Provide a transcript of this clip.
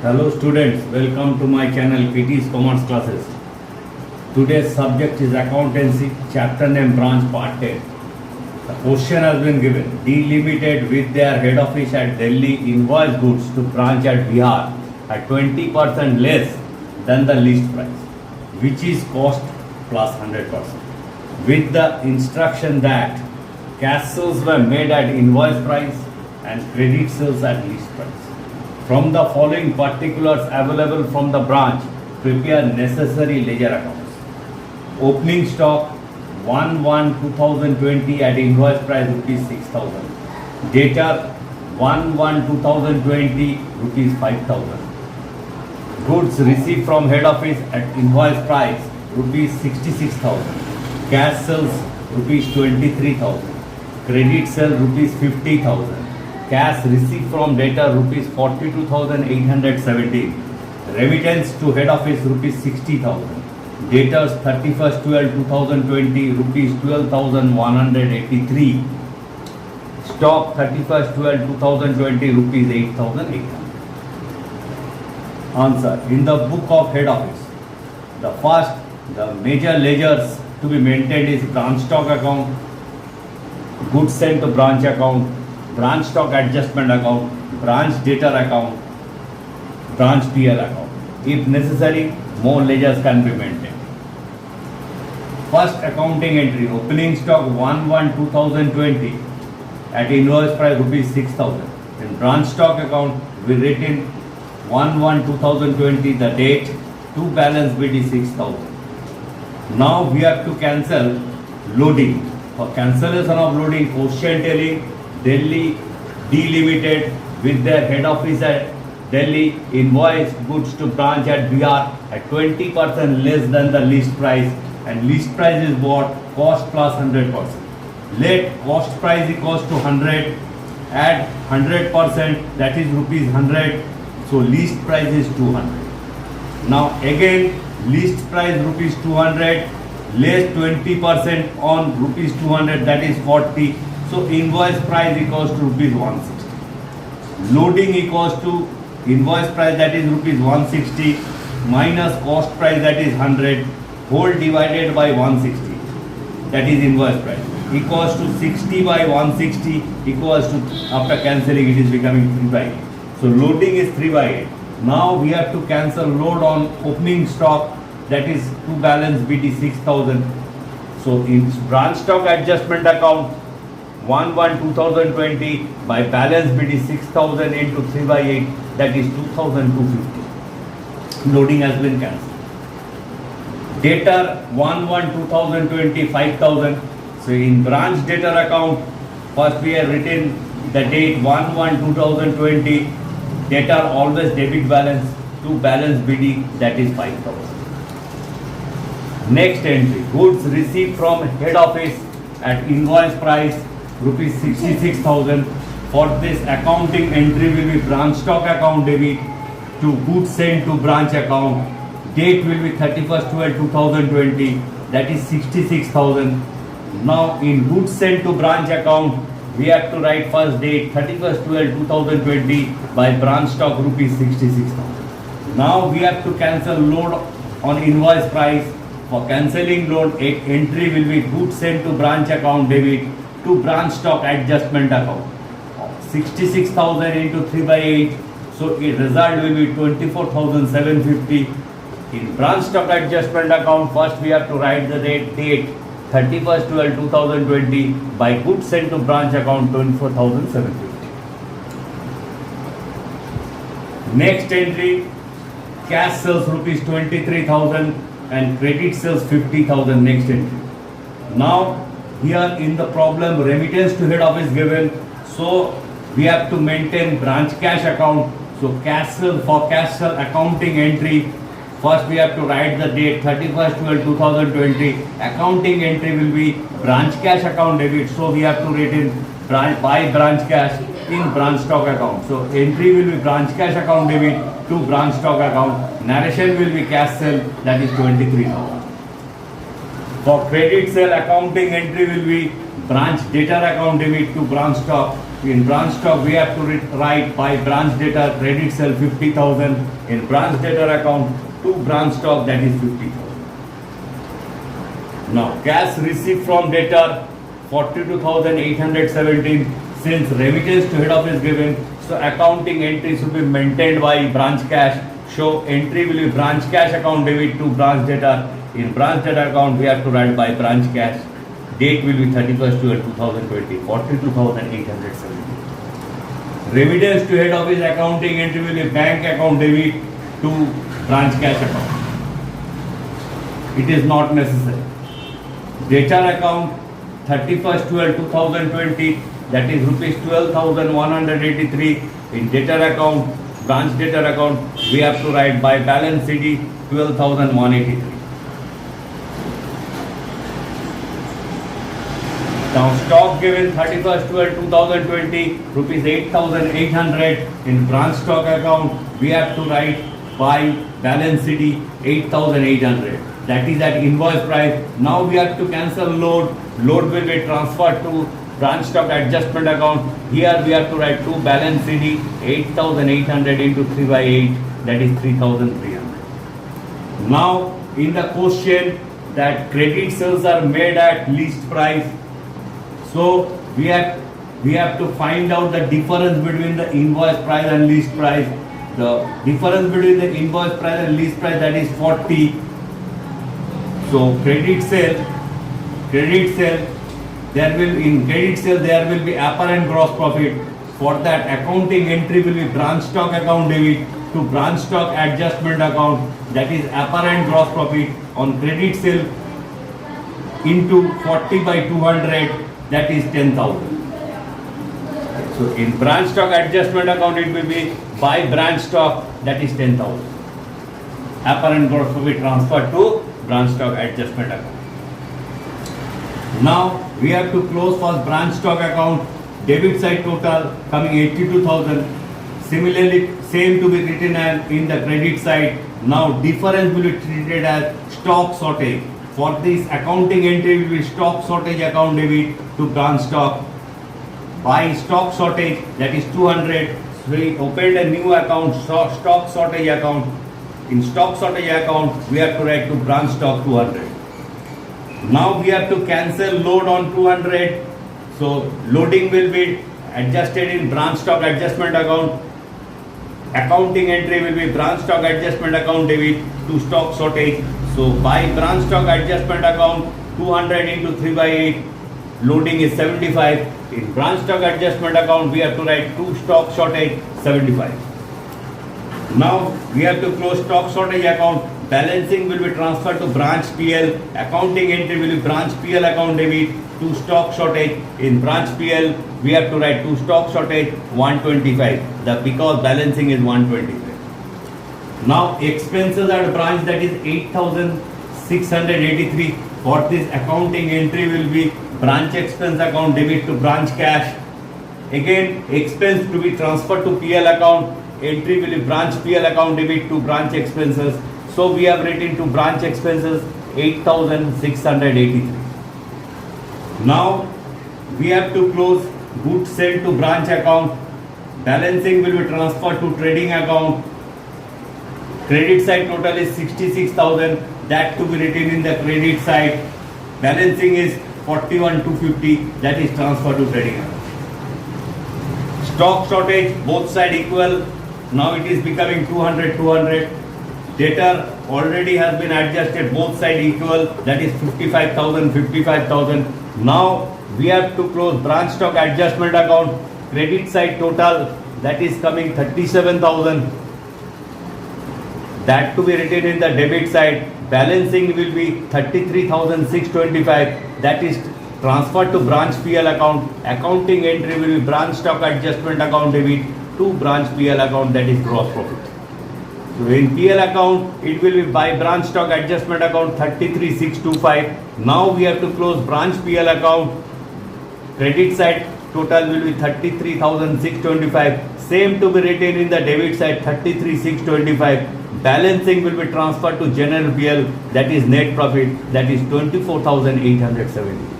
Hello students, welcome to my channel PT's Commerce Classes. Today's subject is Accountancy, chapter name branch part 10. The question has been given. D Limited with their head office at Delhi invoice goods to branch at Bihar at 20% less than the list price, which is cost plus 100%. With the instruction that cash sales were made at invoice price and credit sales at list price. From the following particulars available from the branch, prepare necessary ledger accounts. Opening stock 1/1/2020 at invoice price rupees 6,000. Debtor 1/1/2020 rupees 5,000. Goods received from head office at invoice price rupees 66,000. Cash sales rupees 23,000. Credit sale rupees 50,000. Cash received from debtor rupees 42,817. Remittance to head office rupees 60,000. Debtors 31st/12/2020 rupees 12,183. Stock 31st/12/2020 rupees 8,800. Answer. In the book of head office, the major ledgers to be maintained is branch stock account, goods sent to branch account, branch stock adjustment account, branch debtor account, branch PL account. If necessary, more ledgers can be maintained. First accounting entry, opening stock 1/1/2020 at invoice price rupees 6,000. In branch stock account, we written 1/1/2020 the date, to balance BD 6,000. Now we have to cancel loading. For cancellation of loading, quotient telling Delhi D Limited with their head office at Delhi invoice goods to branch at Bihar at 20% less than the list price, and list price is what? Cost plus 100%. Let cost price equals to 100, add 100%, that is rupees 100, so list price is 200. Now again list price rupees 200 less 20% on rupees 200, that is 40. So invoice price equals to rupees 160. Loading equals to invoice price, that is rupees 160, minus cost price, that is 100, whole divided by 160, that is invoice price, equals to 60 by 160 equals to, after cancelling it is becoming 3/8. So loading is 3/8. Now we have to cancel load on opening stock, that is to balance BD 6,000. So in branch stock adjustment account 1/1/2020 by balance BD 6,000 into 3/8, that is 2,250. Loading has been cancelled. Debtor 1/1/2020 5,000. So in branch debtor account, first we have written the date 1/1/2020. Debtor always debit balance, to balance BD, that is 5,000. Next entry, goods received from head office at invoice price rupees 66,000. For this, accounting entry will be branch stock account debit to goods sent to branch account. Date will be 31st/12/2020, that is 66,000. Now in goods sent to branch account, we have to write first date 31st/12/2020 by branch stock rupees 66,000. Now we have to cancel load on invoice price. For cancelling load, entry will be goods sent to branch account debit to branch stock adjustment account. 66,000 into 3/8, so its result will be 24,750. In branch stock adjustment account, first we have to write the date 31st/12/2020 by goods sent to branch account 24,750. Next entry, cash sales rupees 23,000 and credit sales 50,000. Next entry. Now here in the problem, remittance to head office given, so we have to maintain branch cash account. So cash sale, for cash sale accounting entry, first we have to write the date 31st/12/2020. Accounting entry will be branch cash account debit, so we have to write in by branch cash in branch stock account. So entry will be branch cash account debit to branch stock account. Narration will be cash sale, that is 23,000. For credit sale accounting entry will be branch debtor account debit to branch stock. In branch stock, we have to write by branch debtor credit sale 50,000. In branch debtor account, to branch stock, that is 50,000. Now, cash received from debtor 42,817. Since remittance to head office given, so accounting entries will be maintained by branch cash. So entry will be branch cash account debit to branch debtor. In branch debtor account, we have to write by branch cash. Date will be 31st/12/2020, 42,870. Remittance to head office accounting entry will be bank account debit to branch cash account. It is not necessary. Debtor account 31st/12/2020, that is rupees 12,183. In debtor account, branch debtor account, we have to write by balance CD 12,183. Now stock given 31st/12/2020, rupees 8,800. In branch stock account, we have to write by balance CD 8,800. That is at invoice price. Now we have to cancel load. Load will be transferred to branch stock adjustment account. Here we have to write to balance CD 8,800 into 3/8, that is 3,300. Now in the question that credit sales are made at least price. So we have to find out the difference between the invoice price and list price. The difference between the invoice price and list price, that is 40. So credit sale, there will be apparent gross profit. For that, accounting entry will be branch stock account debit to branch stock adjustment account, that is apparent gross profit on credit sale into 40/200, that is 10,000. So in branch stock adjustment account, it will be by branch stock, that is 10,000. Apparent gross profit transferred to branch stock adjustment account. Now we have to close first branch stock account. Debit side total coming 82,000. Similarly, same to be written as in the credit side. Now difference will be treated as stock shortage. For this, accounting entry will be stock shortage account debit to branch stock. By stock shortage, that is 200. We opened a new account, stock shortage account. In stock shortage account, we have to write to branch stock 200. Now we have to cancel load on 200. So loading will be adjusted in branch stock adjustment account. Accounting entry will be branch stock adjustment account debit to stock shortage. So by branch stock adjustment account, 200 into 3/8, loading is 75. In branch stock adjustment account, we have to write to stock shortage 75. Now we have to close stock shortage account. Balancing will be transferred to branch PL. Accounting entry will be branch PL account debit to stock shortage. In branch PL, we have to write to stock shortage 125. Because balancing is 125. Now expenses at branch, that is 8,683. For this, accounting entry will be branch expense account debit to branch cash. Again, expense to be transferred to PL account. Entry will be branch PL account debit to branch expenses. So we have written to branch expenses 8,683. Now we have to close goods sent to branch account. Balancing will be transferred to trading account. Credit side total is 66,000. That to be written in the credit side. Balancing is 41,250. That is transferred to trading account. Stock shortage, both side equal. Now it is becoming 200. Debtor already has been adjusted, both side equal, that is 55,000. Now we have to close branch stock adjustment account. Credit side total, that is coming 37,000. That to be written in the debit side. Balancing will be 33,625. That is transferred to branch PL account. Accounting entry will be branch stock adjustment account debit to branch PL account, that is gross profit. So in PL account, it will be by branch stock adjustment account 33,625. Now we have to close branch PL account. Credit side total will be 33,625. Same to be written in the debit side 33,625. Balancing will be transferred to general PL, that is net profit, that is 24,870.